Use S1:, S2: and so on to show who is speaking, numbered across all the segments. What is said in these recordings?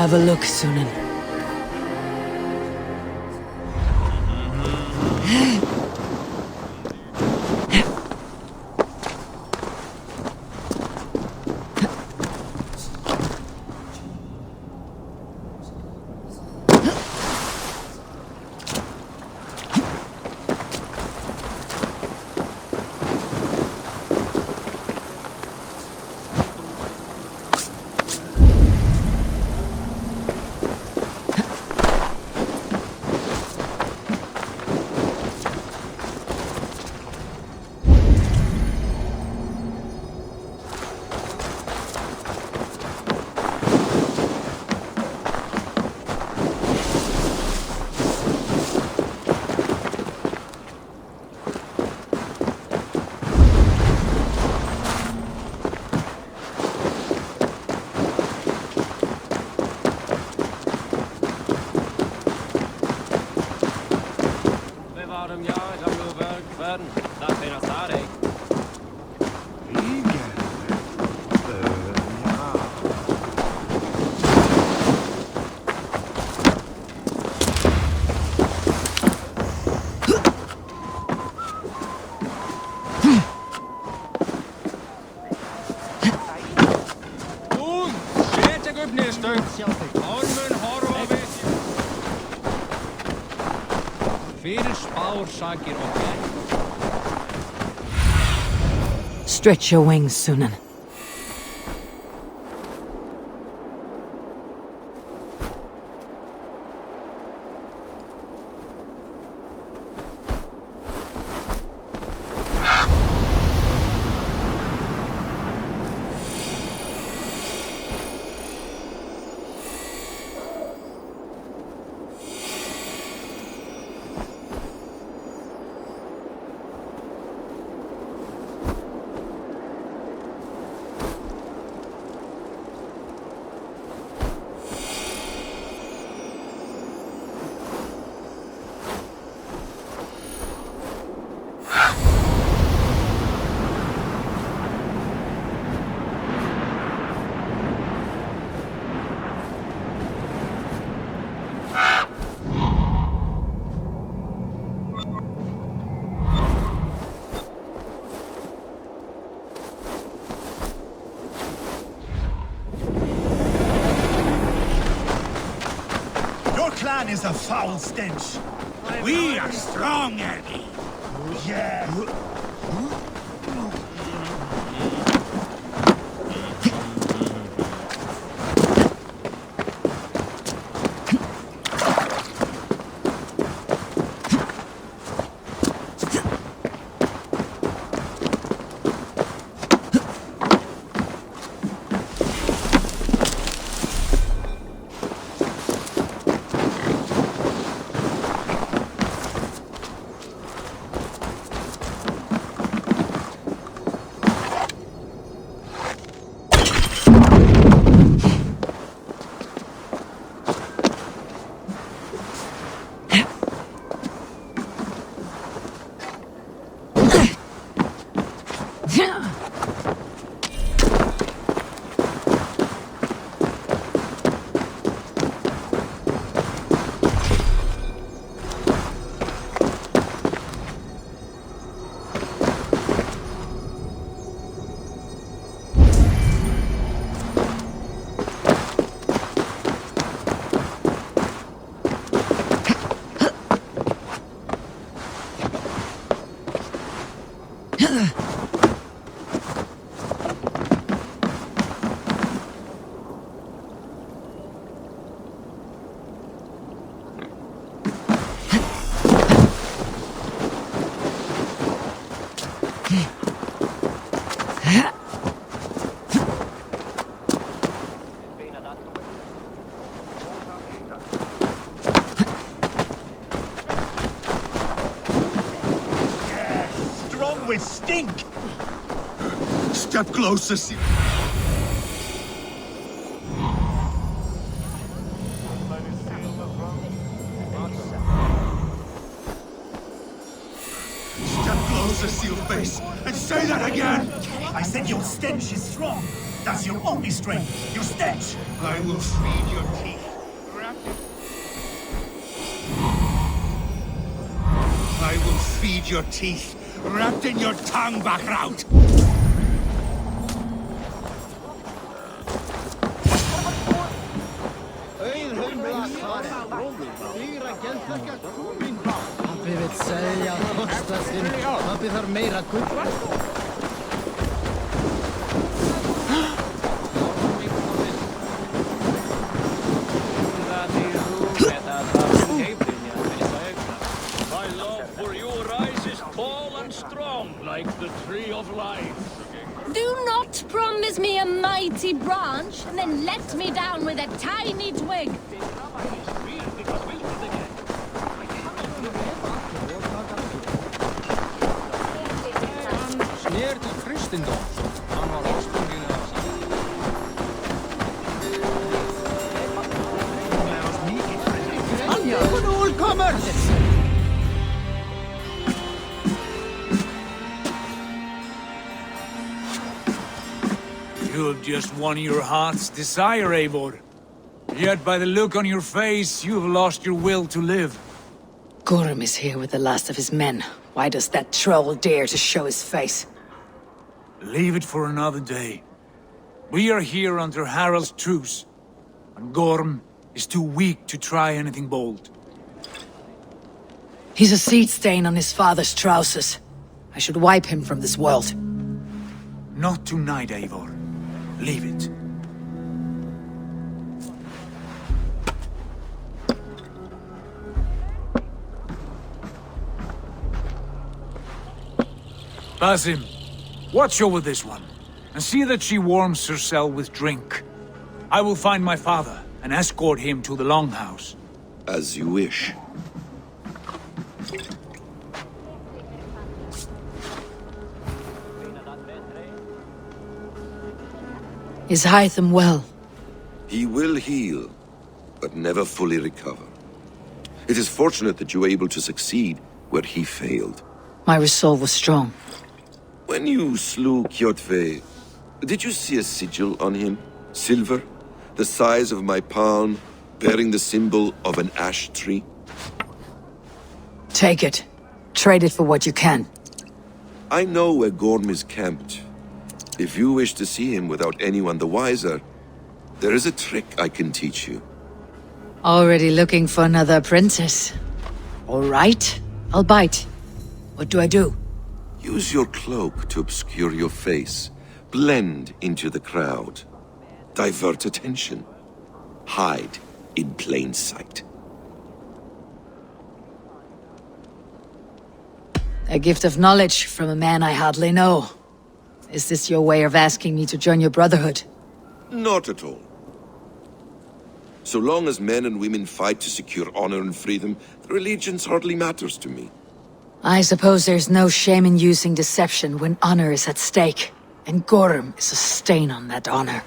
S1: have a look, Sunan. Stretch your wings, Sunan.
S2: Clan is a foul stench. We are strong, Eddie. Yeah. With stink! Step closer, see. Step closer, seal face, and say that again! I said your stench is strong. That's your only strength. Your stench! I will feed your teeth. I will feed your teeth, wrapped in your tongue, Backraut!
S3: Pabbi vill säga att första sin... Pabbi har mera gull.
S4: My love for you rises tall and strong like the tree of life.
S5: Do not promise me a mighty branch and then let me down with a tiny twig.
S3: Ner till kristendom. Han var avstången av Anja, vad kommer!
S6: You have just won your heart's desire, Eivor. Yet by the look on your face, you have lost your will to live.
S1: Gorm is here with the last of his men. Why does that troll dare to show his face?
S6: Leave it for another day. We are here under Harald's truce, and Gorm is too weak to try anything bold.
S1: He's a seed stain on his father's trousers. I should wipe him from this world.
S6: Not tonight, Eivor. Leave it. Basim, watch over this one, and see that she warms herself with drink. I will find my father and escort him to the Longhouse.
S7: As you wish.
S1: Is Hytham well?
S7: He will heal, but never fully recover. It is fortunate that you were able to succeed where he failed.
S1: My resolve was strong.
S7: When you slew Kjotve, did you see a sigil on him? Silver, the size of my palm, bearing the symbol of an ash tree?
S1: Take it. Trade it for what you can.
S7: I know where Gorm is camped. If you wish to see him without anyone the wiser, there is a trick I can teach you.
S1: Already looking for another apprentice. All right, I'll bite. What do I do?
S7: Use your cloak to obscure your face. Blend into the crowd. Divert attention. Hide in plain sight.
S1: A gift of knowledge from a man I hardly know. Is this your way of asking me to join your brotherhood?
S7: Not at all. So long as men and women fight to secure honor and freedom, their allegiance hardly matters to me.
S1: I suppose there's no shame in using deception when honor is at stake. And Gorm is a stain on that honor.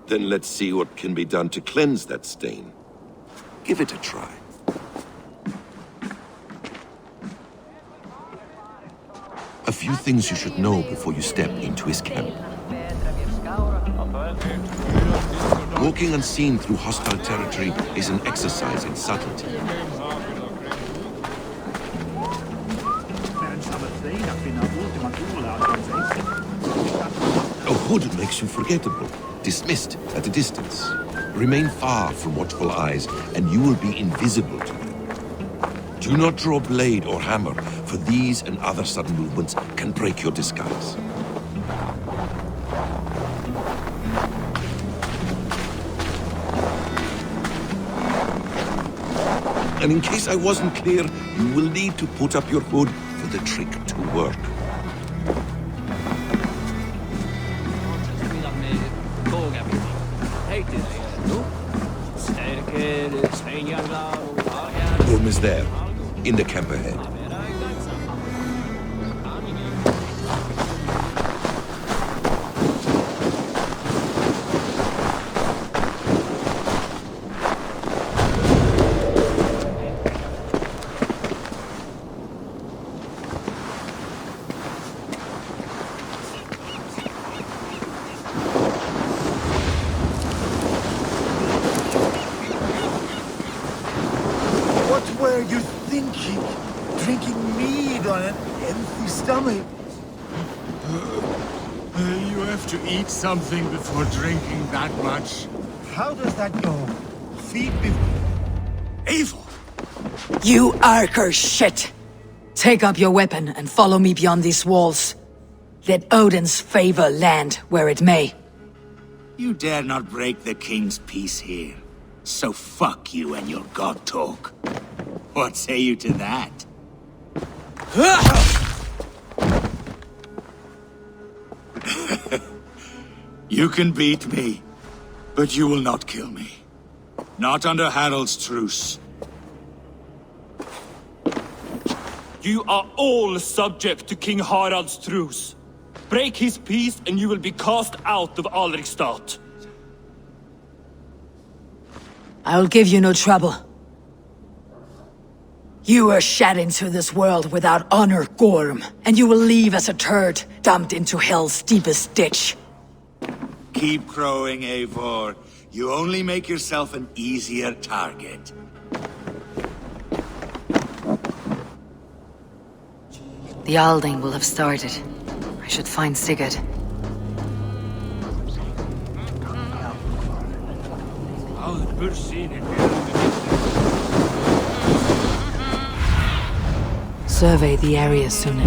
S7: Then let's see what can be done to cleanse that stain. Give it a try. A few things you should know before you step into his camp. Walking unseen through hostile territory is an exercise in subtlety. A hood makes you forgettable, dismissed at a distance. Remain far from watchful eyes, and you will be invisible to them. Do not draw blade or hammer, for these and other sudden movements can break your disguise. And in case I wasn't clear, you will need to put up your hood for the trick to work. Gorm is there, in the camp ahead.
S2: What were you thinking? drinking mead on an empty stomach. You have to eat something before drinking that much. How does that go? Feed me. Eivor!
S1: You Arker shit! Take up your weapon and follow me beyond these walls. Let Odin's favor land where it may.
S2: You dare not break the king's peace here. So fuck you and your god talk. What say you to that? You can beat me, but you will not kill me. Not under Harald's truce.
S8: You are all subject to King Harald's truce. Break his peace and you will be cast out of Alrikstad.
S1: I'll give you no trouble. You were shed into this world without honor, Gorm, and you will leave as a turd, dumped into hell's deepest ditch.
S2: Keep crowing, Eivor. You only make yourself an easier target.
S1: The Alding will have started. I should find Sigurd. Survey the area soon.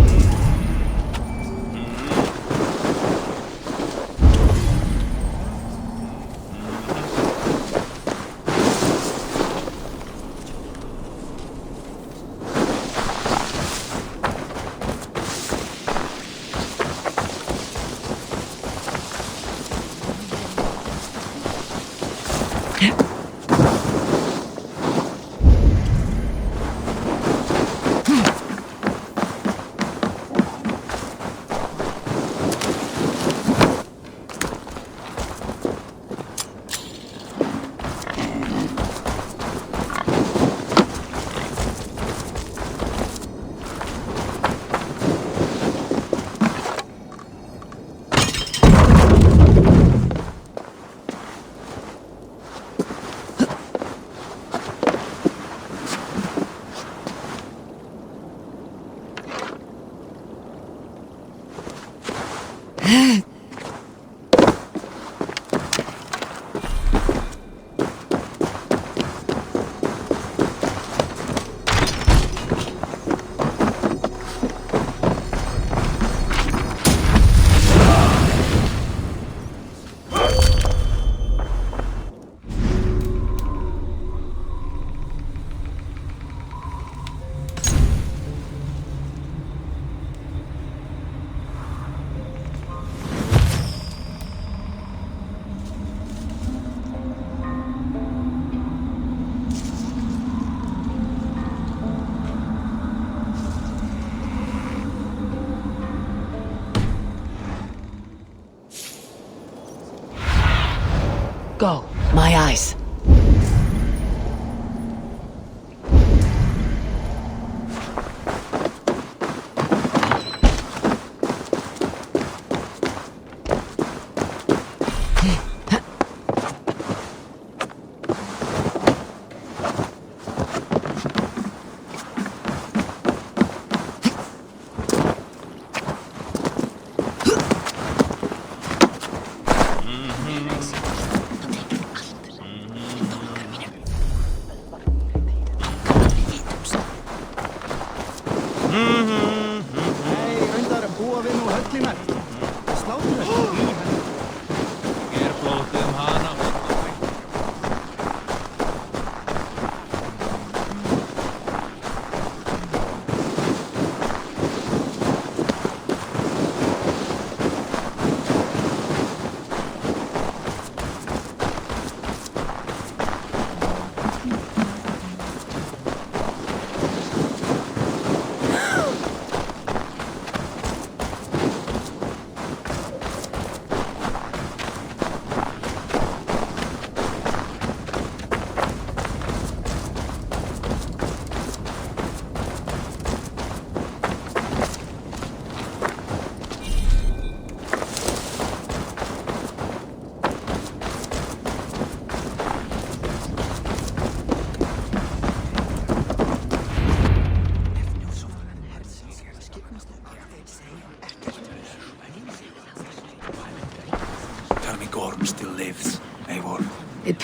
S1: Go, my eyes.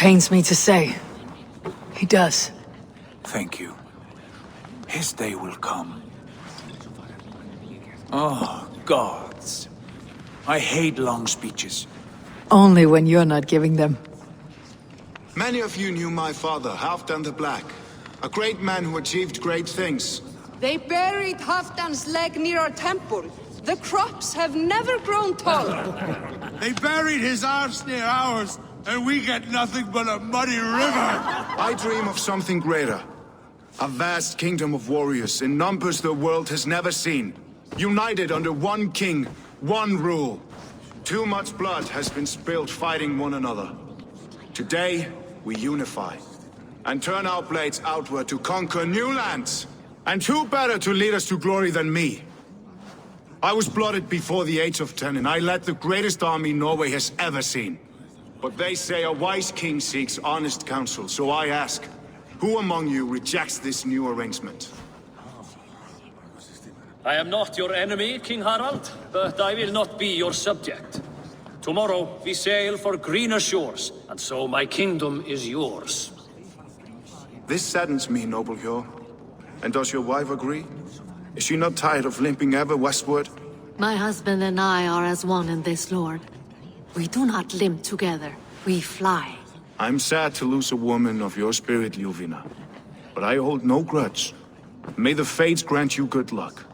S1: pains me to say. He does.
S6: Thank you. His day will come. Oh, gods. I hate long speeches.
S1: Only when you're not giving them.
S9: Many of you knew my father, Halfdan the Black. A great man who achieved great things.
S10: They buried Halfdan's leg near our temple. The crops have never grown taller.
S2: They buried his arse near ours, and we get nothing but a muddy river.
S9: I dream of something greater. A vast kingdom of warriors in numbers the world has never seen. United under one king, one rule. Too much blood has been spilled fighting one another. Today, we unify. And turn our blades outward to conquer new lands. And who better to lead us to glory than me? I was blooded before the age of 10, and I led the greatest army Norway has ever seen. But they say a wise king seeks honest counsel, so I ask, who among you rejects this new arrangement?
S4: I am not your enemy, King Harald, but I will not be your subject. Tomorrow we sail for greener shores, and so my kingdom is yours.
S9: This saddens me, noble Hjor. And does your wife agree? Is she not tired of limping ever westward?
S11: My husband and I are as one in this, Lord. We do not limp together, we fly.
S9: I'm sad to lose a woman of your spirit, Ljuvina. But I hold no grudge. May the fates grant you good luck.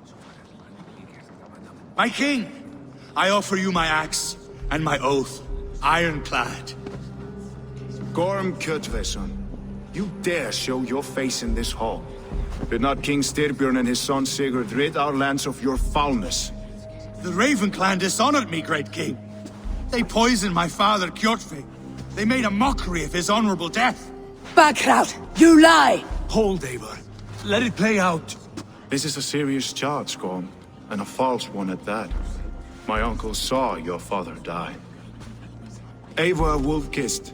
S2: My king, I offer you my axe and my oath, ironclad.
S9: Gorm Kjotveson, you dare show your face in this hall. Did not King Styrbjörn and his son Sigurd rid our lands of your foulness?
S2: The Raven clan dishonored me, great king. They poisoned my father, Kjotve. They made a mockery of his honorable death.
S1: Backrout! You lie!
S6: Hold, Eivor. Let it play out.
S9: This is a serious charge, Gorm, and a false one at that. My uncle saw your father die. Eivor Wolf-Kissed,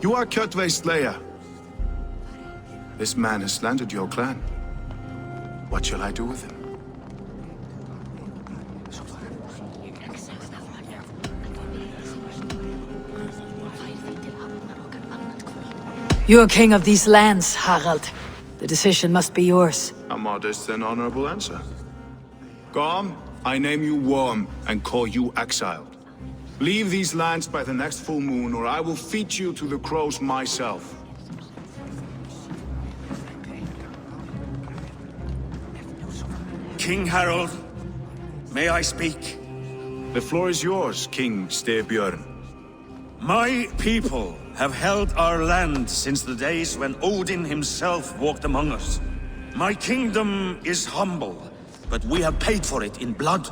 S9: you are Kjotve's slayer. This man has slandered your clan. What shall I do with him?
S1: You're king of these lands, Harald. The decision must be yours.
S9: A modest and honorable answer. Gorm, I name you Worm and call you exiled. Leave these lands by the next full moon, or I will feed you to the crows myself.
S2: King Harald, may I speak?
S9: The floor is yours, King Styrbjörn.
S12: My people have held our land since the days when Odin himself walked among us. My kingdom is humble, but we have paid for it in blood.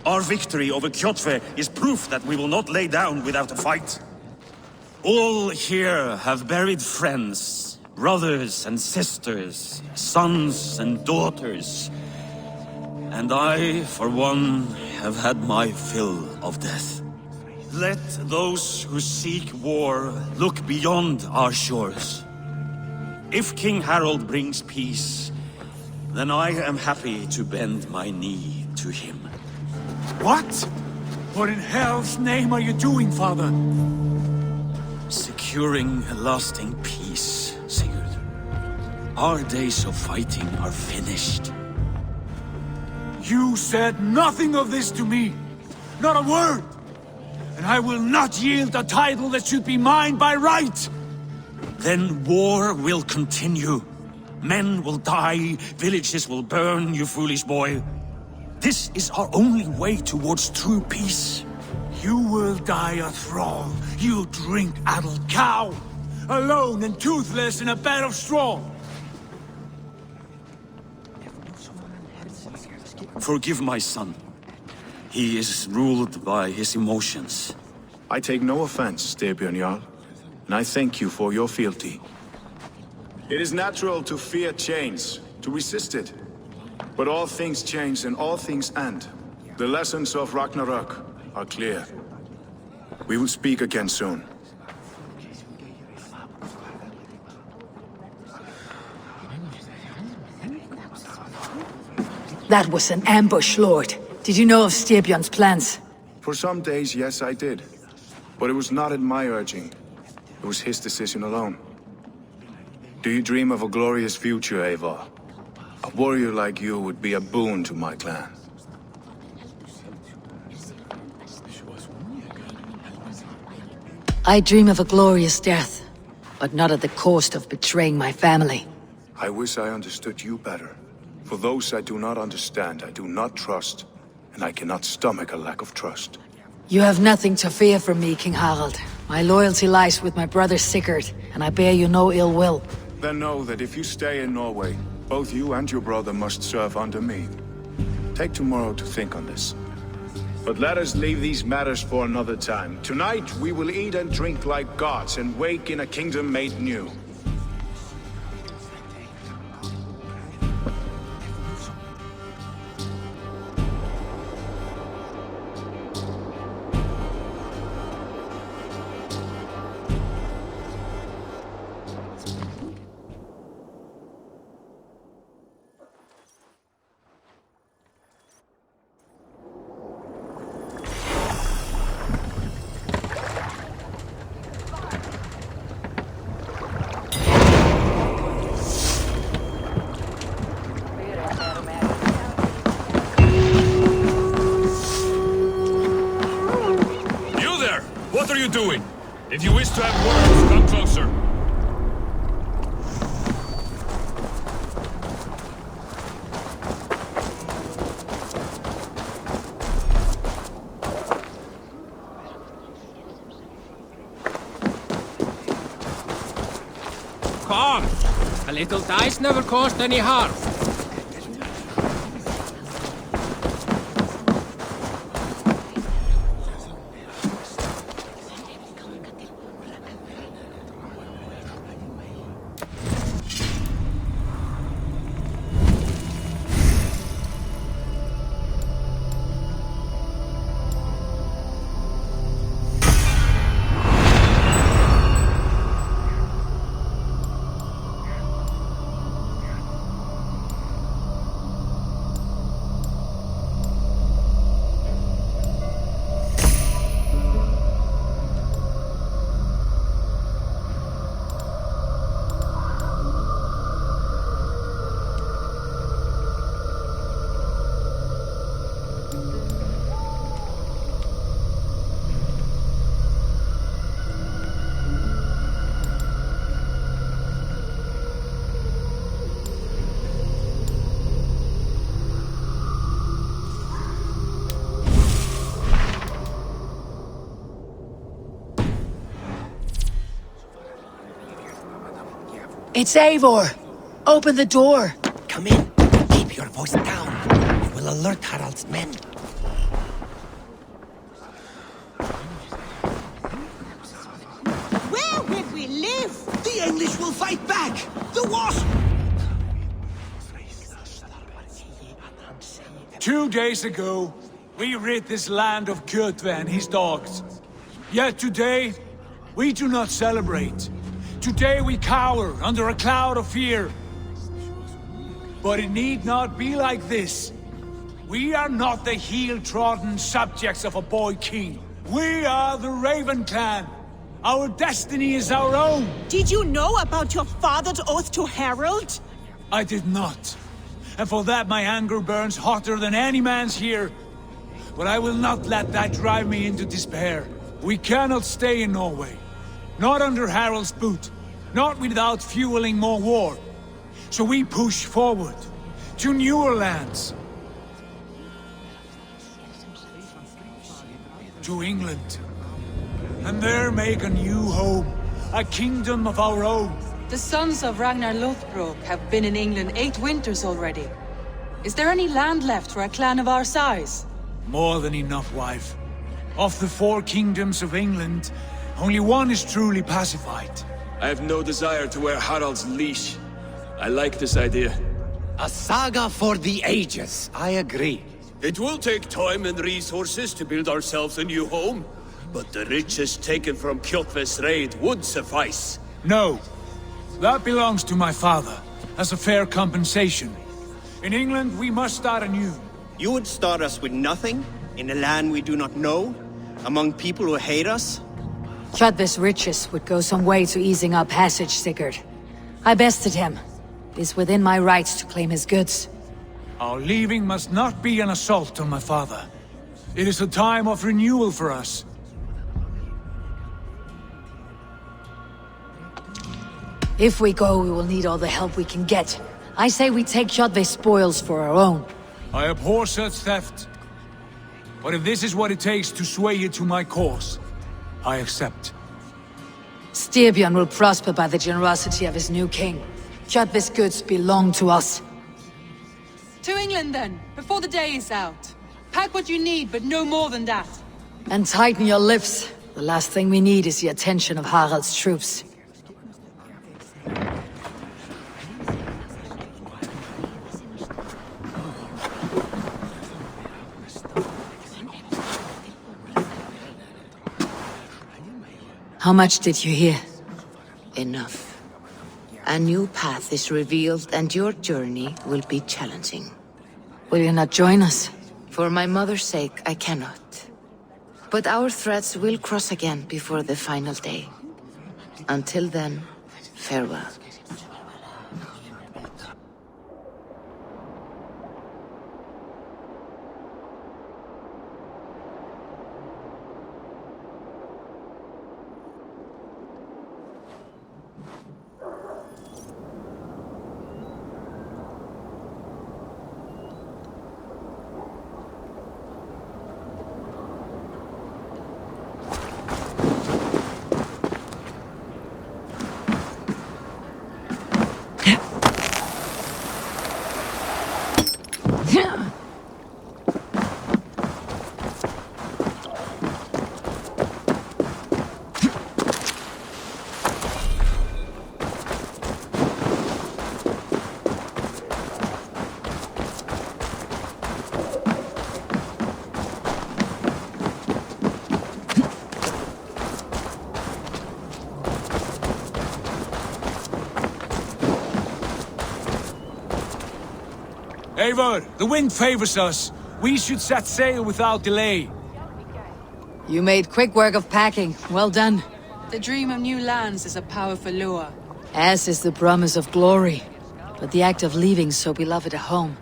S12: Our victory over Kjotve is proof that we will not lay down without a fight. All here have buried friends, brothers and sisters, sons and daughters. And I, for one, have had my fill of death. Let those who seek war look beyond our shores. If King Harald brings peace, then I am happy to bend my knee to him.
S6: What? What in hell's name are you doing, father?
S12: Securing a lasting peace, Sigurd. Our days of fighting are finished.
S6: You said nothing of this to me. Not a word. And I will not yield a title that should be mine by right.
S12: Then war will continue. Men will die, villages will burn, you foolish boy. This is our only way towards true peace.
S6: You will die a thrall, you drink-addled cow. Alone and toothless in a bed of straw.
S12: Forgive my son. He is ruled by his emotions.
S9: I take no offense, Styrbjörn Jarl, and I thank you for your fealty. It is natural to fear change, to resist it. But all things change and all things end. The lessons of Ragnarök are clear. We will speak again soon.
S1: That was an ambush, Lord. Did you know of Styrbjörn's plans?
S9: For some days, yes, I did. But it was not at my urging. It was his decision alone. Do you dream of a glorious future, Eivor? A warrior like you would be a boon to my clan.
S1: I dream of a glorious death, but not at the cost of betraying my family.
S9: I wish I understood you better. For those I do not understand, I do not trust, and I cannot stomach a lack of trust.
S1: You have nothing to fear from me, King Harald. My loyalty lies with my brother Sigurd, and I bear you no ill will.
S9: Then know that if you stay in Norway, both you and your brother must serve under me. Take tomorrow to think on this. But let us leave these matters for another time. Tonight, we will eat and drink like gods and wake in a kingdom made new.
S8: What are you doing? If you wish to have words, come closer.
S3: Come! A little dice never caused any harm.
S1: It's Eivor! Open the door!
S13: Come in. Keep your voice down. You will alert Harald's men.
S14: Where would we live?
S13: The English will fight back! The wasp!
S6: 2 days ago, we rid this land of Kjotve and his dogs. Yet today, we do not celebrate. Today we cower under a cloud of fear. But it need not be like this. We are not the heel-trodden subjects of a boy king. We are the Raven clan. Our destiny is our own.
S14: Did you know about your father's oath to Harald?
S6: I did not. And for that my anger burns hotter than any man's here. But I will not let that drive me into despair. We cannot stay in Norway. Not under Harald's boot. Not without fueling more war. So we push forward. To newer lands. To England. And there make a new home. A kingdom of our own.
S15: The sons of Ragnar Lothbrok have been in England 8 winters already. Is there any land left for a clan of our size?
S6: More than enough, wife. Of the 4 kingdoms of England, only one is truly pacified.
S16: I have no desire to wear Harald's leash. I like this idea.
S13: A saga for the ages, I agree.
S17: It will take time and resources to build ourselves a new home, but the riches taken from Kjotve's raid would suffice.
S6: No. That belongs to my father, as a fair compensation. In England, we must start anew.
S18: You would start us with nothing? In a land we do not know? Among people who hate us?
S1: Kjotve's riches would go some way to easing our passage, Sigurd. I bested him. It is within my rights to claim his goods.
S6: Our leaving must not be an assault on my father. It is a time of renewal for us.
S1: If we go, we will need all the help we can get. I say we take Kjotve's spoils for our own.
S6: I abhor such theft. But if this is what it takes to sway you to my cause, I accept.
S1: Styrbjörn will prosper by the generosity of his new king. Kjotve's goods belong to us.
S15: To England then, before the day is out. Pack what you need, but no more than that.
S1: And tighten your lips. The last thing we need is the attention of Harald's troops. How much did you hear?
S18: Enough. A new path is revealed and your journey will be challenging.
S1: Will you not join us?
S18: For my mother's sake, I cannot. But our threads will cross again before the final day. Until then, farewell.
S6: Eivor, the wind favors us. We should set sail without delay.
S1: You made quick work of packing. Well done.
S15: The dream of new lands is a powerful lure.
S1: As is the promise of glory. But the act of leaving so beloved a home,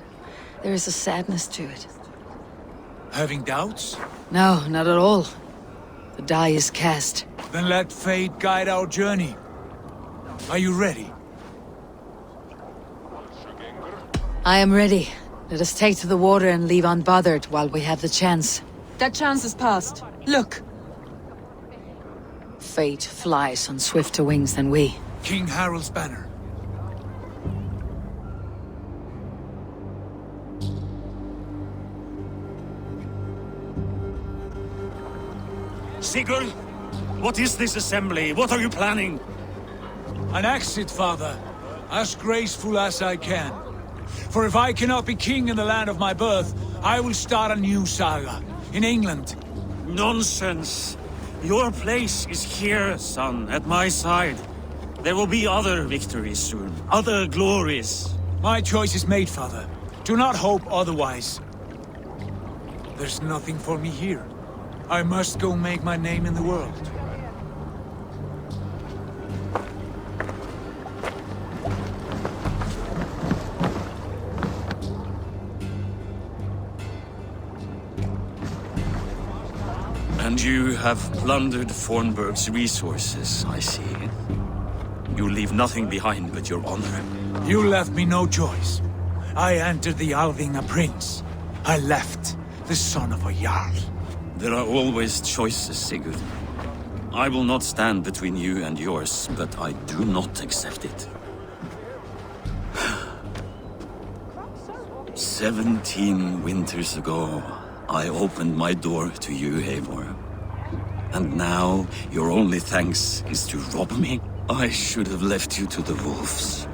S1: there is a sadness to it.
S6: Having doubts?
S1: No, not at all. The die is cast.
S6: Then let fate guide our journey. Are you ready?
S1: I am ready. Let us take to the water and leave unbothered while we have the chance.
S15: That chance is past. Look!
S1: Fate flies on swifter wings than we.
S6: King Harald's banner.
S12: Sigurd! What is this assembly? What are you planning?
S6: An exit, father. As graceful as I can. For if I cannot be king in the land of my birth, I will start a new saga. In England.
S12: Nonsense! Your place is here, son, at my side. There will be other victories soon. Other glories.
S6: My choice is made, father. Do not hope otherwise. There's nothing for me here. I must go make my name in the world.
S12: And you have plundered Fornburg's resources, I see. You leave nothing behind but your honor.
S6: You left me no choice. I entered the Alving a prince. I left the son of a Jarl.
S12: There are always choices, Sigurd. I will not stand between you and yours, but I do not accept it. 17 winters ago, I opened my door to you, Eivor. And now, your only thanks is to rob me? I should have left you to the wolves.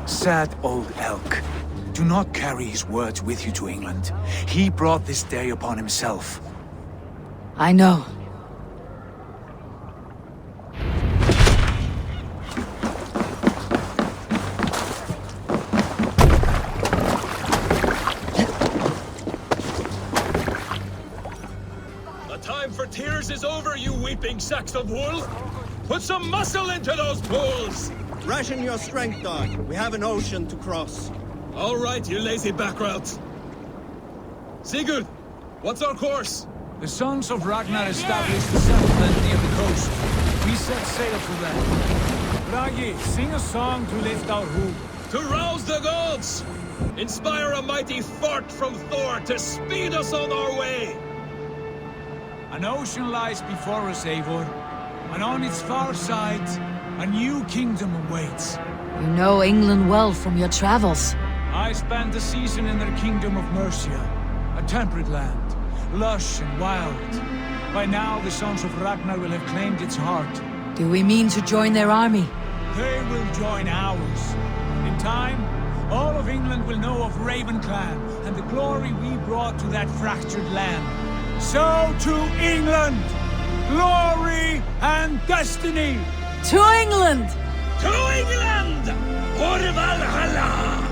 S6: Sad old elk. Do not carry his words with you to England. He brought this day upon himself.
S1: I know.
S17: gaping sacks of wool! Put some muscle into those bulls!
S3: Ration your strength, dog. We have an ocean to cross.
S17: All right, you lazy backroutes. Sigurd, what's our course?
S6: The sons of Ragnar established a settlement near the coast. We set sail for that. Bragi, sing a song to lift our hoop.
S17: To rouse the gods! Inspire a mighty fart from Thor to speed us on our way!
S6: An ocean lies before us, Eivor, and on its far side, a new kingdom awaits.
S1: You know England well from your travels.
S6: I spent a season in their kingdom of Mercia, a temperate land, lush and wild. By now, the sons of Ragnar will have claimed its heart.
S1: Do we mean to join their army?
S6: They will join ours. In time, all of England will know of Raven Clan and the glory we brought to that fractured land. So to England! Glory and destiny!
S1: To England!
S17: To England! For Valhalla!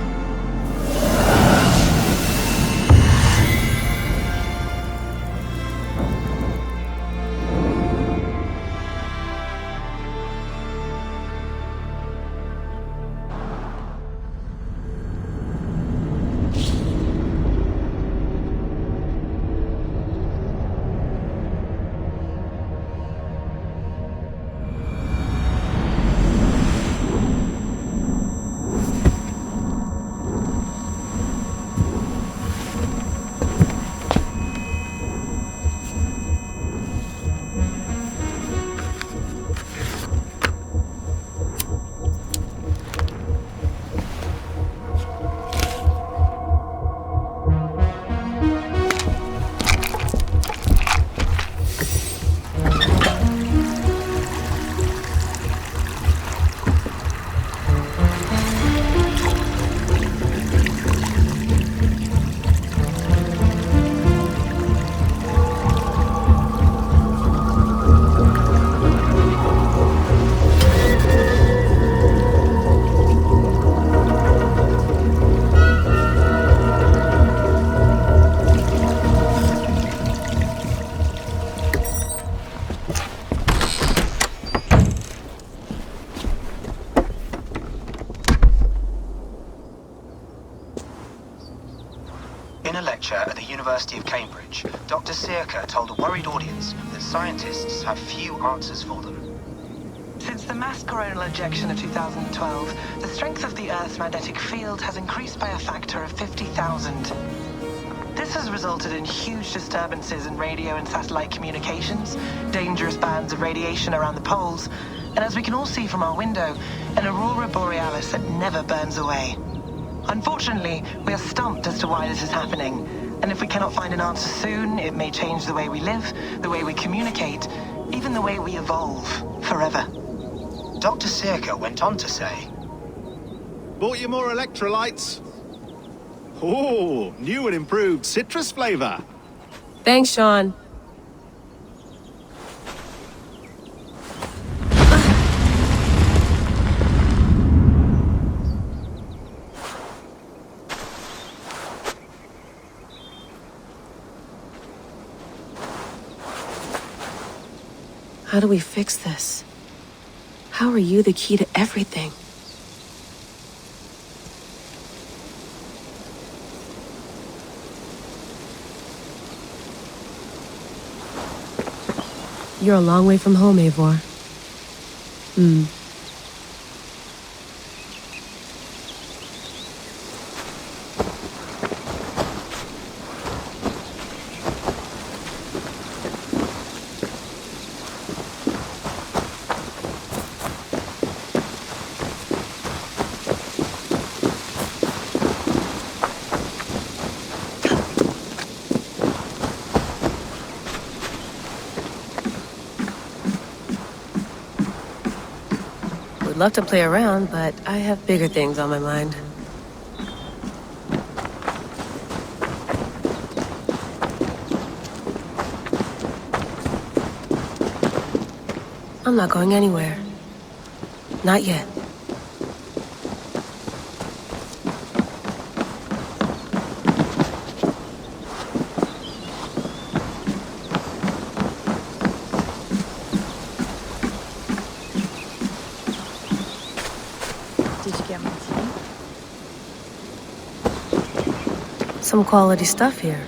S19: In a lecture at the University of Cambridge, Dr. Sirka told a worried audience that scientists have few answers for them.
S20: Since the mass coronal ejection of 2012, the strength of the Earth's magnetic field has increased by a factor of 50,000. This has resulted in huge disturbances in radio and satellite communications, dangerous bands of radiation around the poles, and as we can all see from our window, an aurora borealis that never burns away. Unfortunately, we are stumped as to why this is happening, and if we cannot find an answer soon, it may change the way we live, the way we communicate, even the way we evolve, forever.
S19: Dr. Sirka went on to say,
S21: "Bought you more electrolytes? Oh, new and improved citrus flavor."
S22: Thanks, Sean. How do we fix this? How are you the key to everything? You're a long way from home, Eivor. Would love to play around, but I have bigger things on my mind. I'm not going anywhere. Not yet. Some quality stuff here.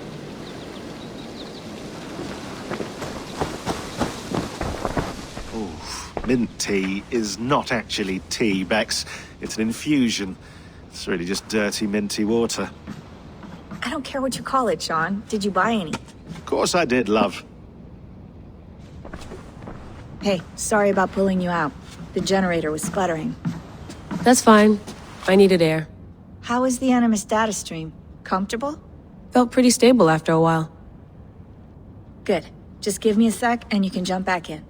S21: Mint tea is not actually tea, Bex. It's an infusion. It's really just dirty, minty water.
S5: I don't care what you call it, Sean. Did you buy any?
S21: Of course I did, love.
S5: Hey, sorry about pulling you out. The generator was sputtering.
S22: That's fine. I needed air.
S5: How is the Animus data stream? Comfortable?
S22: Felt pretty stable after a while.
S5: Good. Just give me a sec and you can jump back in.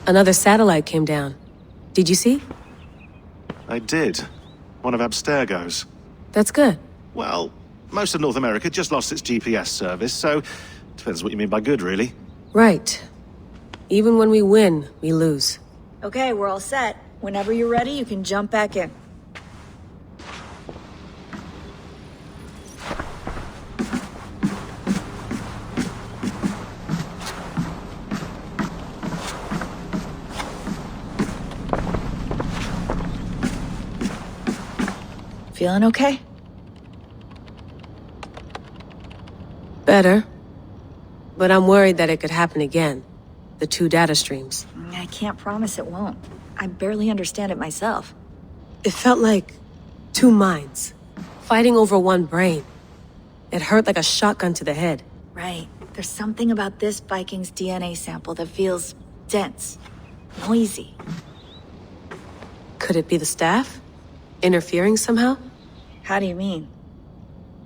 S22: Another satellite came down. Did you see?
S21: I did. One of Abstergo's.
S22: That's good.
S21: Well, most of North America just lost its GPS service, so depends what you mean by good, really.
S22: Right. Even when we win, we lose.
S5: Okay, we're all set. Whenever you're ready, you can jump back in. Feeling okay?
S22: Better. But I'm worried that it could happen again. The two data streams.
S5: I can't promise it won't. I barely understand it myself.
S22: It felt like two minds, fighting over one brain. It hurt like a shotgun to the head.
S5: Right. There's something about this Viking's DNA sample that feels dense, noisy.
S22: Could it be the staff? Interfering somehow?
S5: How do you mean?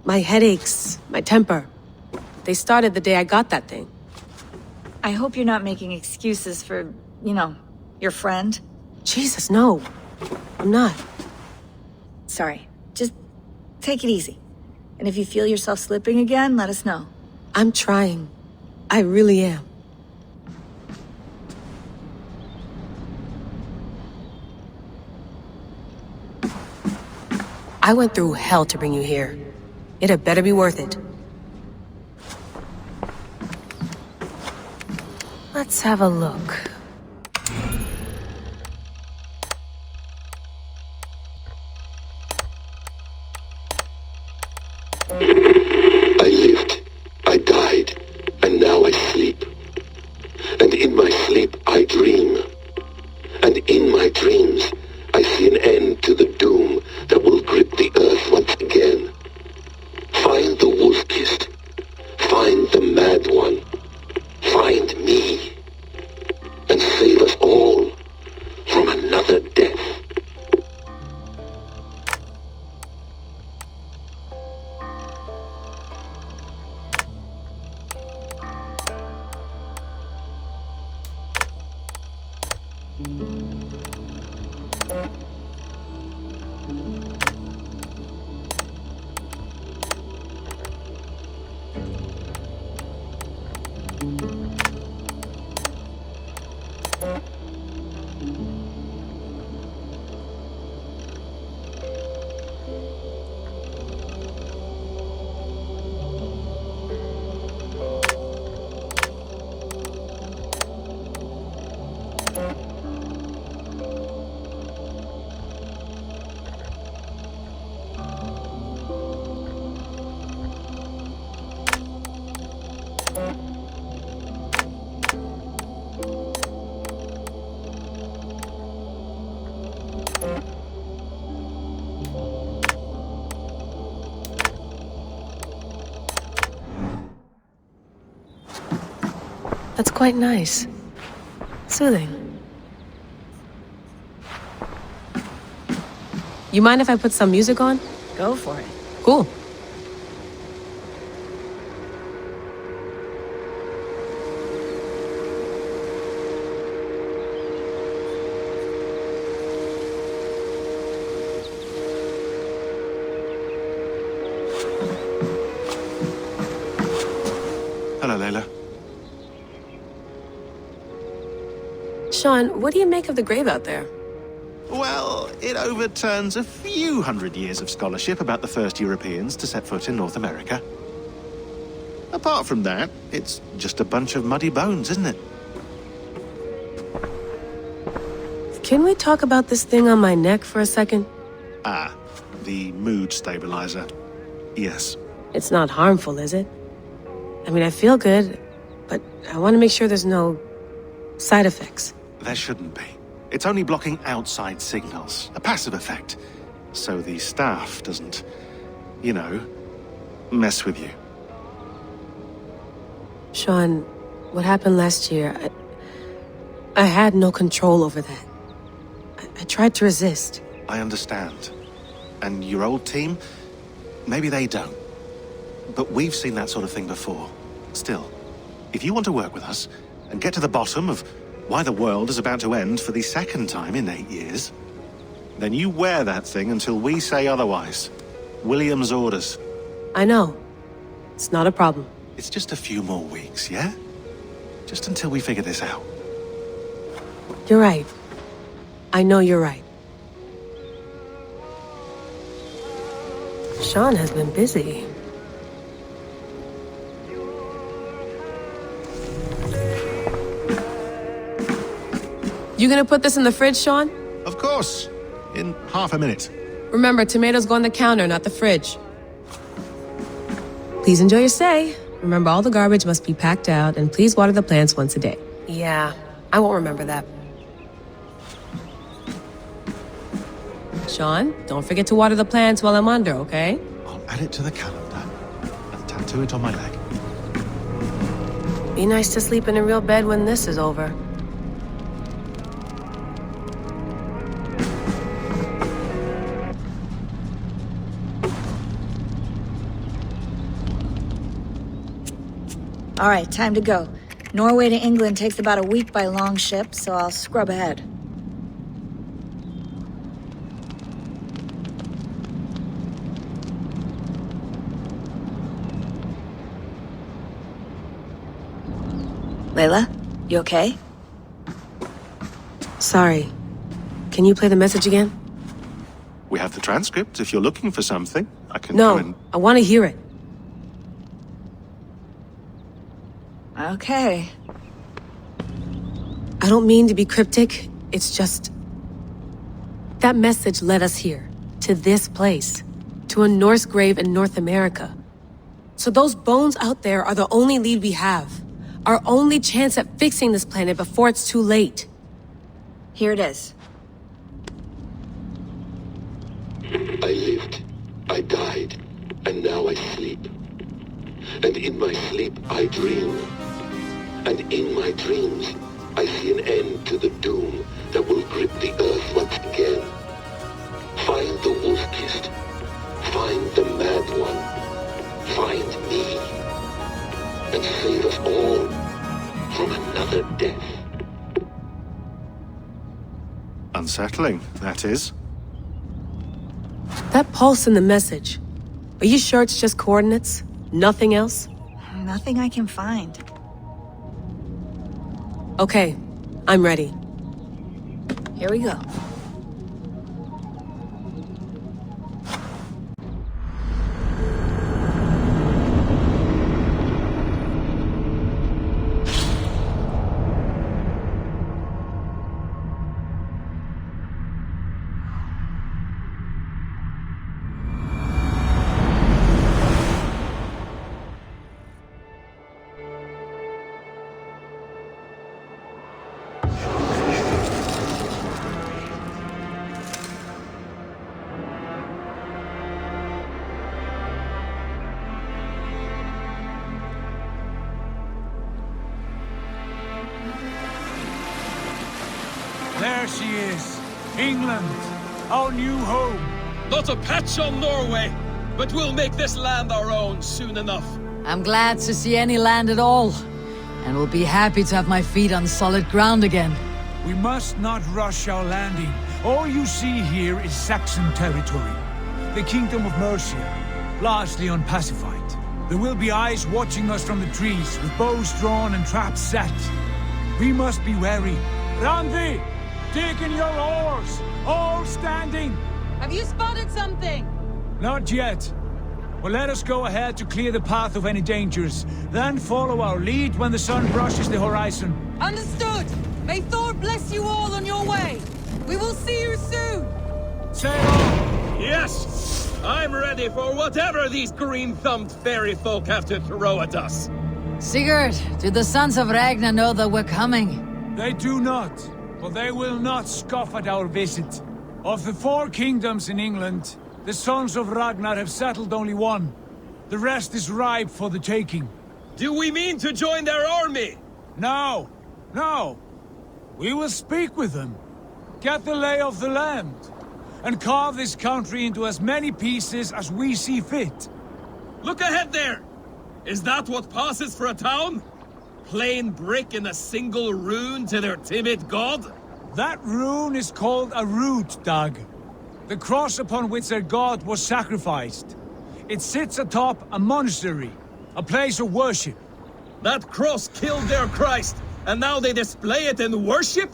S22: My headaches, my temper. They started the day I got that thing.
S5: I hope you're not making excuses for, your friend.
S22: Jesus, no. I'm not.
S5: Sorry. Just take it easy. And if you feel yourself slipping again, let us know.
S22: I'm trying. I really am. I went through hell to bring you here. It had better be worth it. Let's have a look.
S7: I lived, I died, and now I sleep. And in my sleep I dream. And in my dreams I see an end to the doom that will grip the earth once again. Find the wolf-kissed. Find the mad one. Find me. And save us all from another death.
S22: That's quite nice. Soothing. You mind if I put some music on?
S5: Go for it.
S22: Cool.
S21: Hello, Layla.
S22: Sean, what do you make of the grave out there?
S21: Well, it overturns a few hundred years of scholarship about the first Europeans to set foot in North America. Apart from that, it's just a bunch of muddy bones, isn't it?
S22: Can we talk about this thing on my neck for a second?
S21: Ah, the mood stabilizer. Yes.
S22: It's not harmful, is it? I mean, I feel good, but I want to make sure there's no side effects.
S21: There shouldn't be. It's only blocking outside signals, a passive effect. So the staff doesn't, you know, mess with you.
S22: Sean, what happened last year, I had no control over that. I tried to resist.
S21: I understand. And your old team, maybe they don't. But we've seen that sort of thing before. Still, if you want to work with us and get to the bottom of why the world is about to end for the second time in 8 years, then you wear that thing until we say otherwise. William's orders.
S22: I know. It's not a problem.
S21: It's just a few more weeks, yeah? Just until we figure this out.
S22: You're right. I know you're right. Sean has been busy. You gonna put this in the fridge, Sean?
S21: Of course. In half a minute.
S22: Remember, tomatoes go on the counter, not the fridge. Please enjoy your stay. Remember, all the garbage must be packed out, and please water the plants once a day. Yeah, I won't remember that. Sean, don't forget to water the plants while I'm under, okay?
S21: I'll add it to the calendar and tattoo it on my leg.
S22: Be nice to sleep in a real bed when this is over.
S5: All right, time to go. Norway to England takes about a week by long ship, so I'll scrub ahead. Layla, you okay?
S22: Sorry. Can you play the message again?
S21: We have the transcript if you're looking for something. I can
S22: No,
S21: come in.
S22: I want to hear it.
S5: Okay.
S22: I don't mean to be cryptic. It's just... that message led us here. To this place. To a Norse grave in North America. So those bones out there are the only lead we have. Our only chance at fixing this planet before it's too late.
S5: Here it is.
S7: I lived, I died, and now I sleep. And in my sleep I dream. And in my dreams I see an end to the doom that will grip the earth once again. Find the wolf-kissed. Find the mad one. Find me. And save us all from another death.
S21: Unsettling, that is.
S22: That pulse in the message. Are you sure it's just coordinates? Nothing else?
S5: Nothing I can find.
S22: Okay, I'm ready.
S5: Here we go.
S6: There she is. England, our new home.
S17: Not a patch on Norway, but we'll make this land our own soon enough.
S1: I'm glad to see any land at all, and will be happy to have my feet on solid ground again.
S6: We must not rush our landing. All you see here is Saxon territory. The Kingdom of Mercia, largely unpacified. There will be eyes watching us from the trees, with bows drawn and traps set. We must be wary. Randi! Dig in your oars! All standing!
S15: Have you spotted something?
S6: Not yet. Well, let us go ahead to clear the path of any dangers, then follow our lead when the sun brushes the horizon.
S15: Understood! May Thor bless you all on your way! We will see you soon!
S6: Sail on!
S17: Yes! I'm ready for whatever these green-thumbed fairy folk have to throw at us.
S1: Sigurd, do the sons of Ragnar know that we're coming?
S6: They do not, but they will not scoff at our visit. Of the 4 kingdoms in England, the sons of Ragnar have settled only one. The rest is ripe for the taking.
S17: Do we mean to join their army?
S6: No, no. We will speak with them, get the lay of the land, and carve this country into as many pieces as we see fit.
S17: Look ahead there! Is that what passes for a town? Plain brick and a single rune to their timid god?
S6: That rune is called a root, Dag. The cross upon which their god was sacrificed. It sits atop a monastery, a place of worship.
S17: That cross killed their Christ, and now they display it in worship?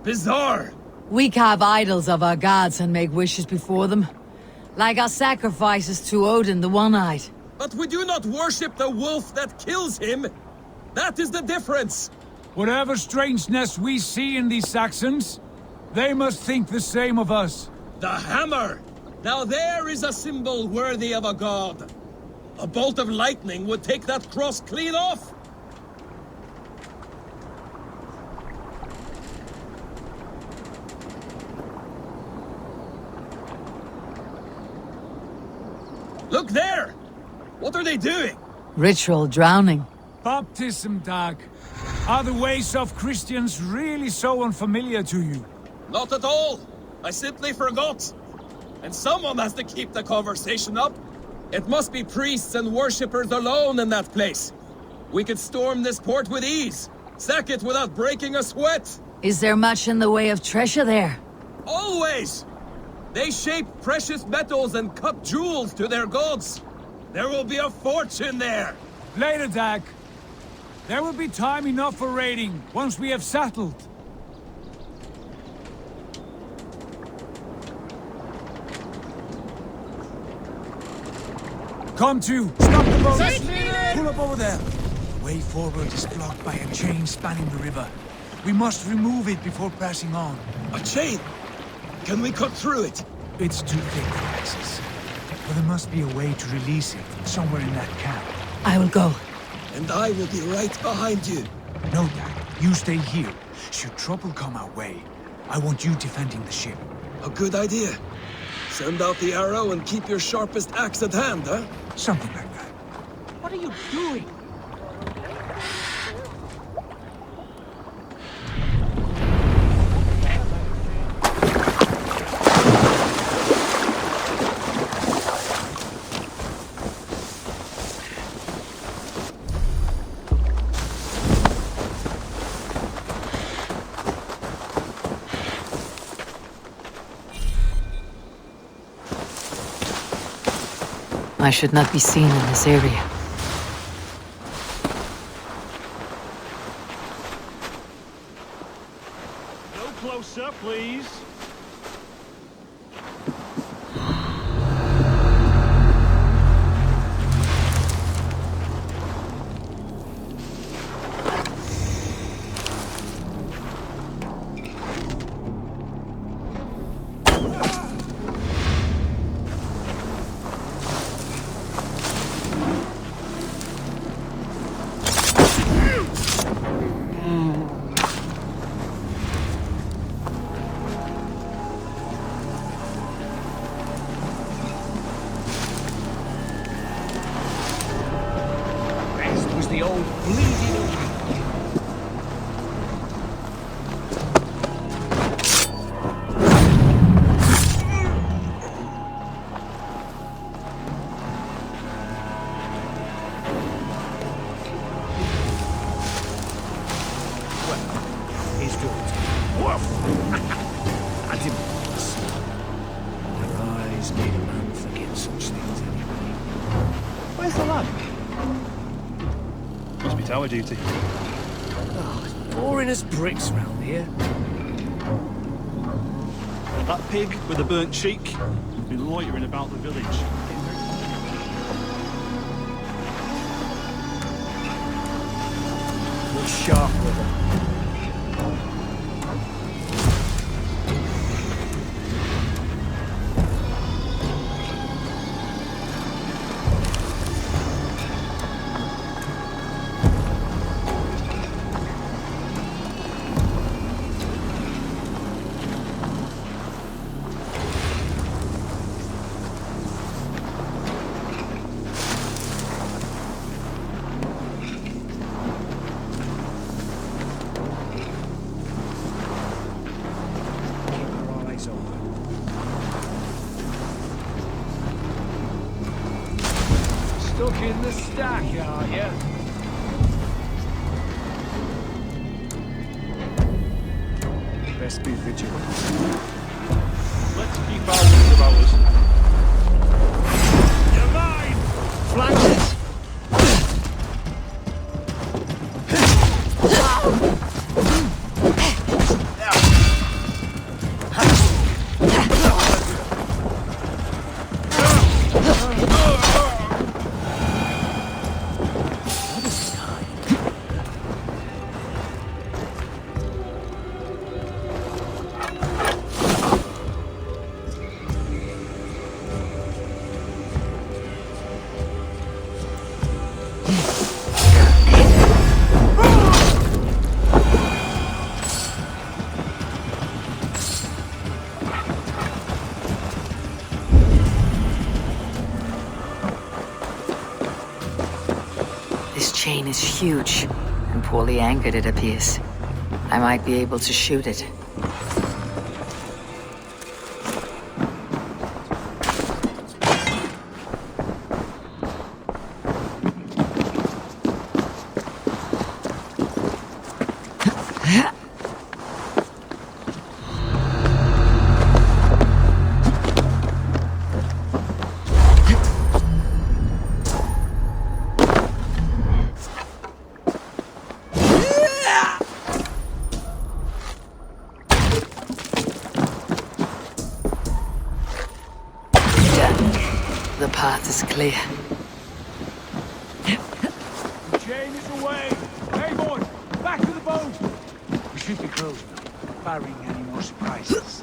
S17: Bizarre.
S1: We carve idols of our gods and make wishes before them. Like our sacrifices to Odin the One-Eyed.
S17: But we do not worship the wolf that kills him. That is the difference.
S6: Whatever strangeness we see in these Saxons, they must think the same of us.
S17: The hammer! Now there is a symbol worthy of a god. A bolt of lightning would take that cross clean off. Look there! What are they doing?
S1: Ritual drowning.
S6: Baptism, Dag. Are the ways of Christians really so unfamiliar to you?
S17: Not at all. I simply forgot. And someone has to keep the conversation up. It must be priests and worshippers alone in that place. We could storm this port with ease. Sack it without breaking a sweat.
S1: Is there much in the way of treasure there?
S17: Always! They shape precious metals and cut jewels to their gods. There will be a fortune there.
S6: Later, Dag. There will be time enough for raiding, once we have settled. Come to! Stop the boat! Pull up over there! The way forward is blocked by a chain spanning the river. We must remove it before passing on.
S17: A chain? Can we cut through it?
S6: It's too thick for access. But there must be a way to release it, somewhere in that camp.
S1: I will go.
S17: And I will be right behind you.
S6: No, Dad. You stay here. Should trouble come our way, I want you defending the ship.
S17: A good idea. Send out the arrow and keep your sharpest axe at hand, huh?
S6: Something like that.
S17: What are you doing?
S1: I should not be seen in this area.
S4: No closer, please.
S13: The old bleeding away. Well, he's good. Woof! I didn't want to see. Their eyes made a man forget such things anyway.
S4: Where's the lamp? Must be tower duty.
S13: Oh, it's boring as bricks round here.
S4: That pig with the burnt cheek has been loitering about the village.
S6: sharp with it. Stuck in the stack, are ya? Best be vigilant.
S4: Let's keep our wits about us. You're mine!
S6: Flank it!
S1: This chain is huge, and poorly anchored it appears. I might be able to shoot it. The path is clear.
S6: The chain is away! Eivor, back to the boat! We should be close now, barring any more surprises.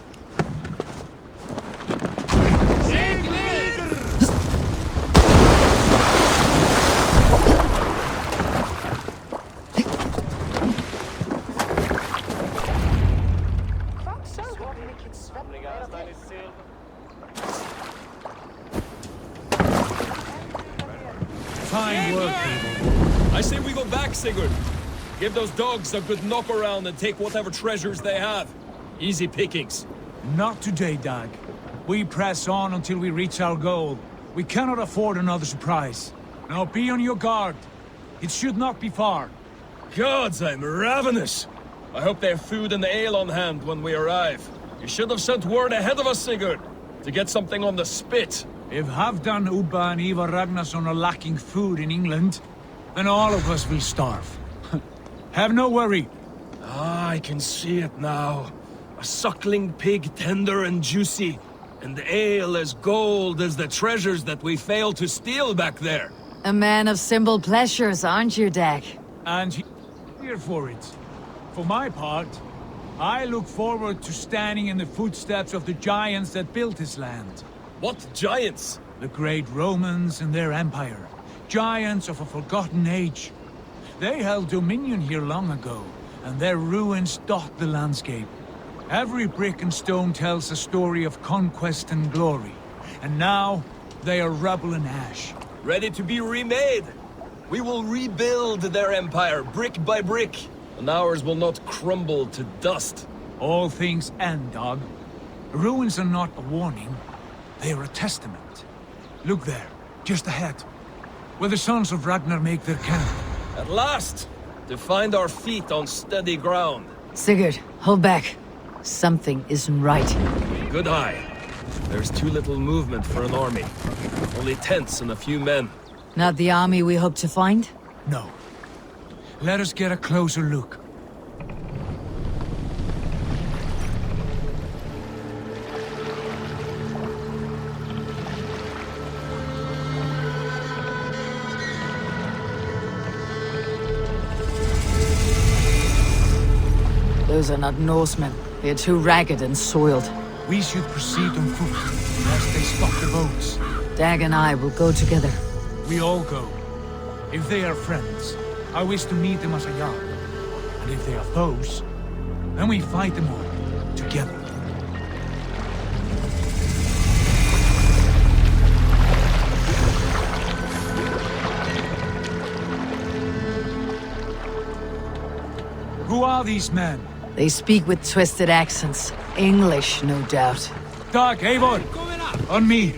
S6: Fine work, Eivor.
S17: I say we go back, Sigurd. Give those dogs a good knock around and take whatever treasures they have. Easy pickings.
S6: Not today, Dag. We press on until we reach our goal. We cannot afford another surprise. Now be on your guard. It should not be far.
S17: Gods, I'm ravenous. I hope they have food and ale on hand when we arrive. You should have sent word ahead of us, Sigurd, to get something on the spit.
S6: If Halfdan, Ubba and Eivor Ragnarsson are lacking food in England, then all of us will starve. Have no worry.
S17: Ah, I can see it now. A suckling pig, tender and juicy, and ale as gold as the treasures that we failed to steal back there.
S1: A man of simple pleasures, aren't you, Dag?
S6: And here for it. For my part, I look forward to standing in the footsteps of the giants that built this land.
S17: What giants?
S6: The great Romans and their empire. Giants of a forgotten age. They held dominion here long ago, and their ruins dot the landscape. Every brick and stone tells a story of conquest and glory. And now, they are rubble and ash.
S17: Ready to be remade. We will rebuild their empire, brick by brick, and ours will not crumble to dust.
S6: All things end, Dog. Ruins are not a warning. They are a testament. Look there, just ahead, where the sons of Ragnar make their camp.
S17: At last, to find our feet on steady ground.
S1: Sigurd, hold back. Something isn't right.
S17: Good eye. There's too little movement for an army. Only tents and a few men.
S1: Not the army we hope to find?
S6: No. Let us get a closer look.
S1: Those are not Norsemen. They're too ragged and soiled.
S6: We should proceed on foot, lest they stop the boats.
S1: Dag and I will go together.
S6: We all go. If they are friends, I wish to meet them as a Jarl. And if they are foes, then we fight them all, together. Who are these men?
S1: They speak with twisted accents. English, no doubt.
S6: Dag, Eivor! On me!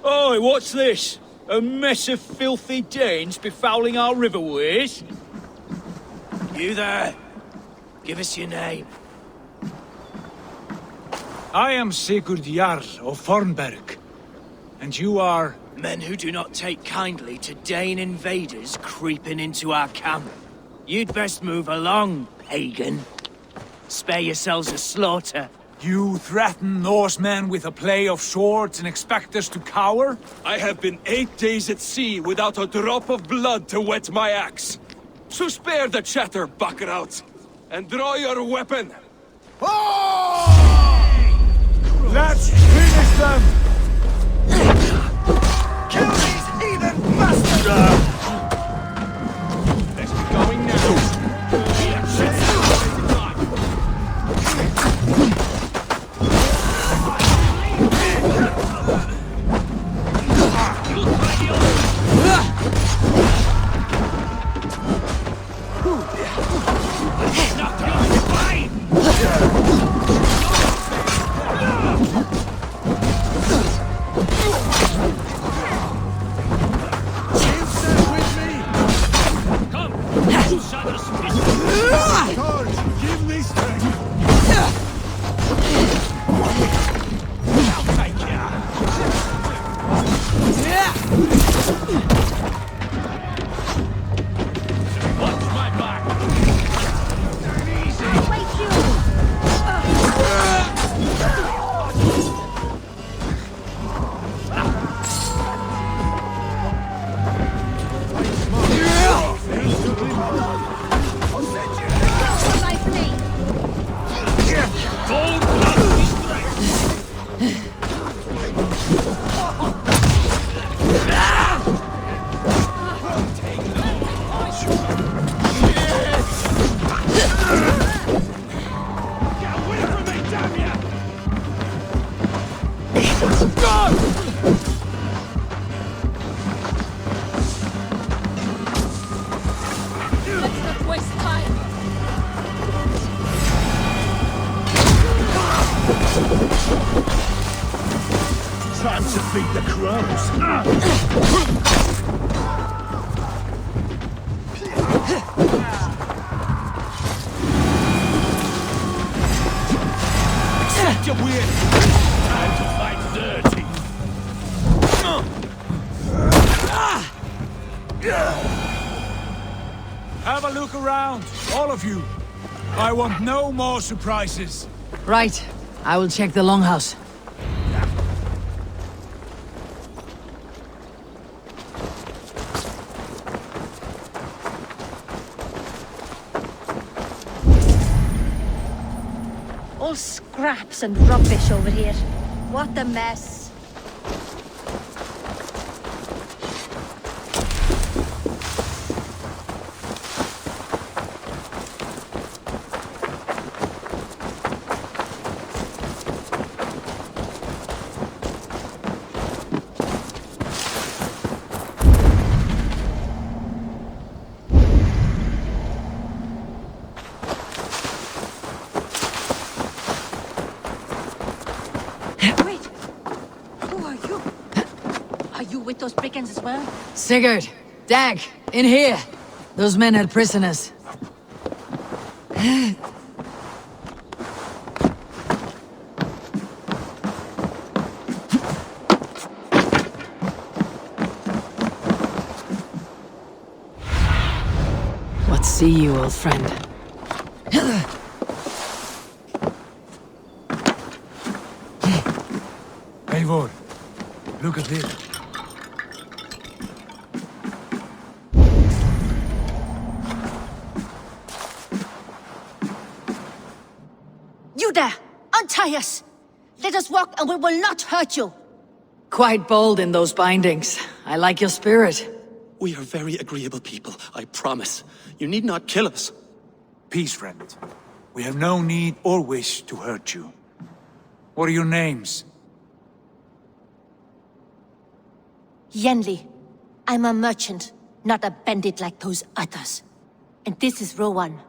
S8: Oi, what's this? A mess of filthy Danes befouling our riverways?
S13: You there? Give us your name.
S6: I am Sigurd Jarl of Fornberg. And you are...
S13: Men who do not take kindly to Dane invaders creeping into our camp. You'd best move along, pagan. Spare yourselves a slaughter.
S6: You threaten Norsemen with a play of swords and expect us to cower?
S16: I have been 8 days at sea without a drop of blood to wet my axe. So spare the chatter, buckerouts, and draw your weapon.
S6: Let's finish them!
S16: Kill these heathen bastards! Let's be going now.
S12: Time to feed the crows.
S6: Accept your win! Time to fight dirty! Have a look around, all of you. I want no more surprises.
S1: Right. I will check the longhouse.
S10: All scraps and rubbish over here. What a mess. With those brigands as well?
S1: Sigurd! Dag! In here! Those men had prisoners. see you, old friend.
S6: Eivor, look at this.
S10: You there! Untie us! Let us walk and we will not hurt you!
S1: Quite bold in those bindings. I like your spirit.
S2: We are very agreeable people, I promise. You need not kill us.
S6: Peace, friend. We have no need or wish to hurt you. What are your names?
S10: Yenli. I'm a merchant, not a bandit like those others. And this is Rowan.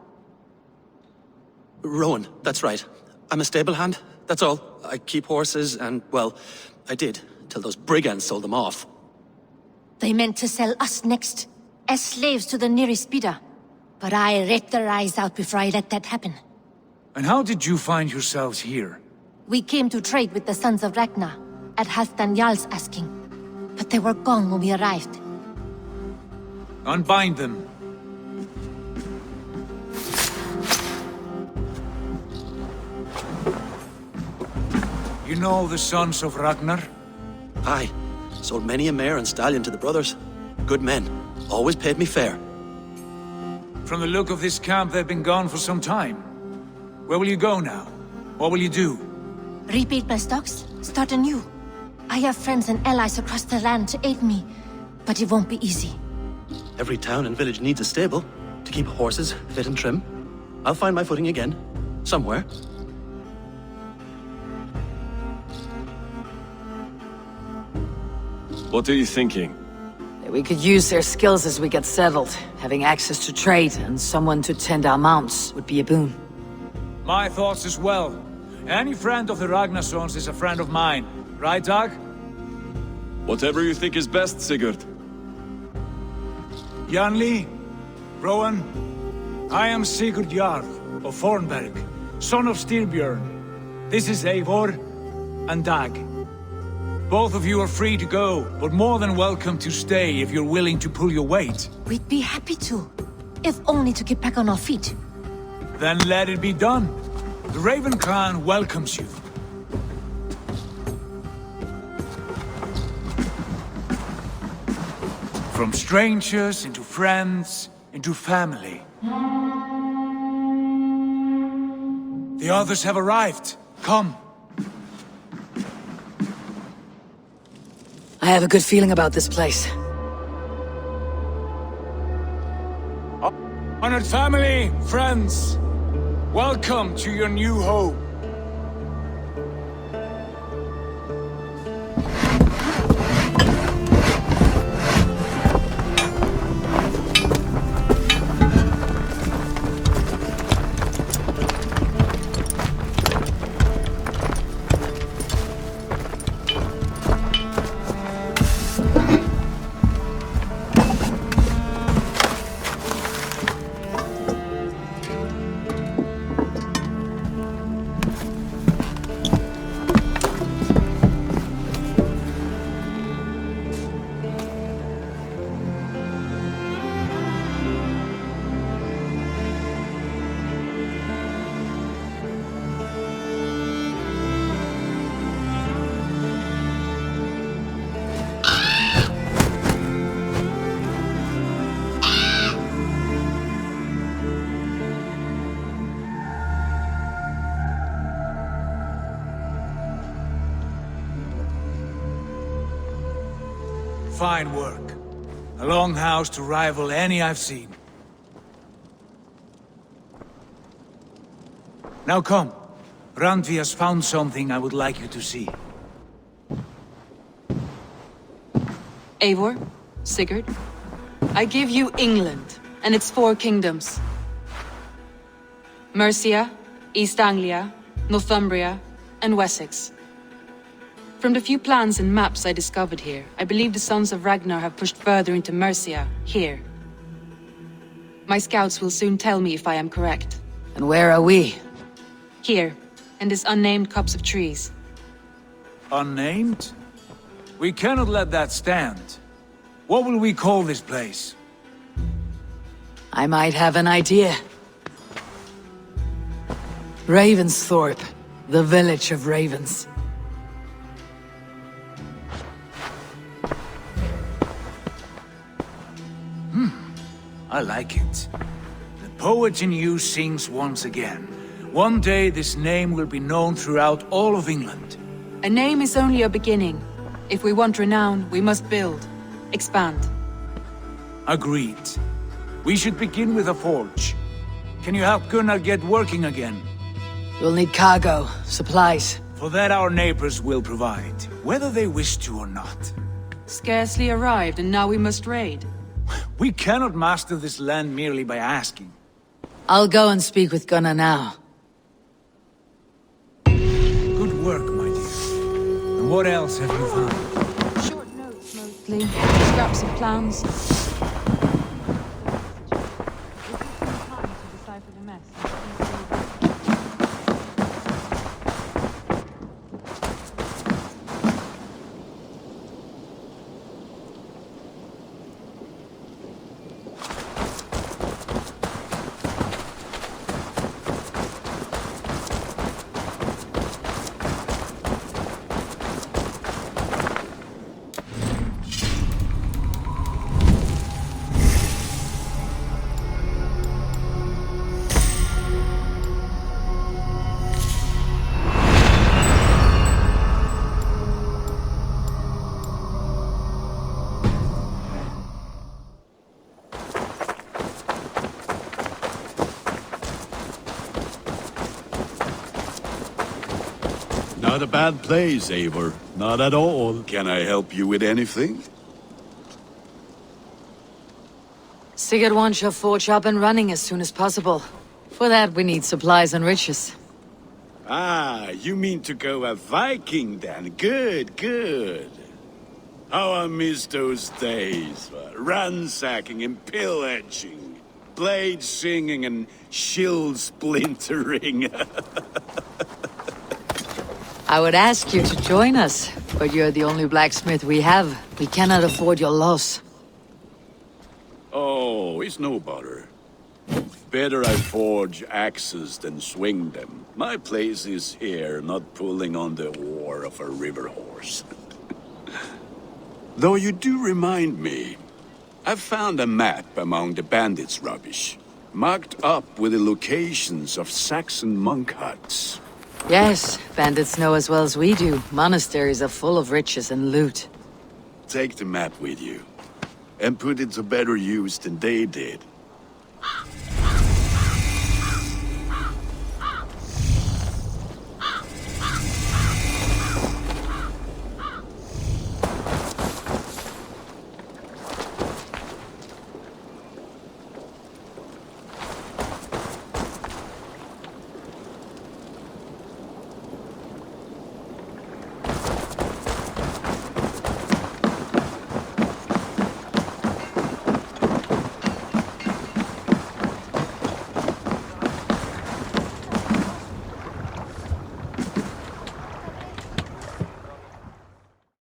S2: Rowan, that's right. I'm a stable hand, that's all. I keep horses and, well, I did, till those brigands sold them off.
S10: They meant to sell us next, as slaves to the nearest bidder. But I ripped their eyes out before I let that happen.
S6: And how did you find yourselves here?
S10: We came to trade with the Sons of Ragnar, at Halfdan Jarl's asking. But they were gone when we arrived.
S6: Unbind them. You know the Sons of Ragnar?
S2: Aye. Sold many a mare and stallion to the brothers. Good men. Always paid me fair.
S6: From the look of this camp, they've been gone for some time. Where will you go now? What will you do?
S10: Rebuild my stocks, start anew. I have friends and allies across the land to aid me, but it won't be easy.
S2: Every town and village needs a stable to keep horses fit and trim. I'll find my footing again. Somewhere.
S16: What are you thinking?
S1: We could use their skills as we get settled. Having access to trade and someone to tend our mounts would be a boon.
S6: My thoughts as well. Any friend of the Ragnarsons is a friend of mine. Right, Dag?
S16: Whatever you think is best, Sigurd.
S6: Janli, Rowan, I am Sigurd Jarl of Fornberg, son of Styrbjörn. This is Eivor and Dag. Both of you are free to go, but more than welcome to stay if you're willing to pull your weight.
S10: We'd be happy to, if only to get back on our feet.
S6: Then let it be done. The Raven Clan welcomes you. From strangers into friends, into family. The others have arrived. Come.
S1: I have a good feeling about this place.
S6: Honored family, friends, welcome to your new home. Fine work. A longhouse to rival any I've seen. Now come. Randvi has found something I would like you to see.
S15: Eivor, Sigurd, I give you England and its 4 kingdoms. Mercia, East Anglia, Northumbria, and Wessex. From the few plans and maps I discovered here, I believe the Sons of Ragnar have pushed further into Mercia, here. My scouts will soon tell me if I am correct.
S1: And where are we?
S15: Here, in this unnamed copse of trees.
S6: Unnamed? We cannot let that stand. What will we call this place?
S1: I might have an idea. Ravensthorpe, the village of ravens.
S6: I like it. The poet in you sings once again. One day this name will be known throughout all of England.
S15: A name is only a beginning. If we want renown, we must build, expand.
S6: Agreed. We should begin with a forge. Can you help Gunnar get working again?
S1: We'll need cargo, supplies.
S6: For that our neighbors will provide, whether they wish to or not.
S15: Scarcely arrived, and now we must raid.
S6: We cannot master this land merely by asking.
S1: I'll go and speak with Gunnar now.
S6: Good work, my dear. And what else have you found?
S15: Short notes, mostly. Scraps of plans.
S9: Not a bad place, Eivor. Not at all. Can I help you with anything?
S1: Sigurd wants your forge up and running as soon as possible. For that, we need supplies and riches.
S9: Ah, you mean to go a Viking then? Good, good. How I miss those days. Ransacking and pillaging. Blade singing and shield splintering.
S1: I would ask you to join us, but you're the only blacksmith we have. We cannot afford your loss.
S9: Oh, it's no bother. Better I forge axes than swing them. My place is here, not pulling on the oar of a river horse. Though you do remind me, I've found a map among the bandits' rubbish, marked up with the locations of Saxon monk huts.
S1: Yes, bandits know as well as we do. Monasteries are full of riches and loot.
S9: Take the map with you, and put it to better use than they did.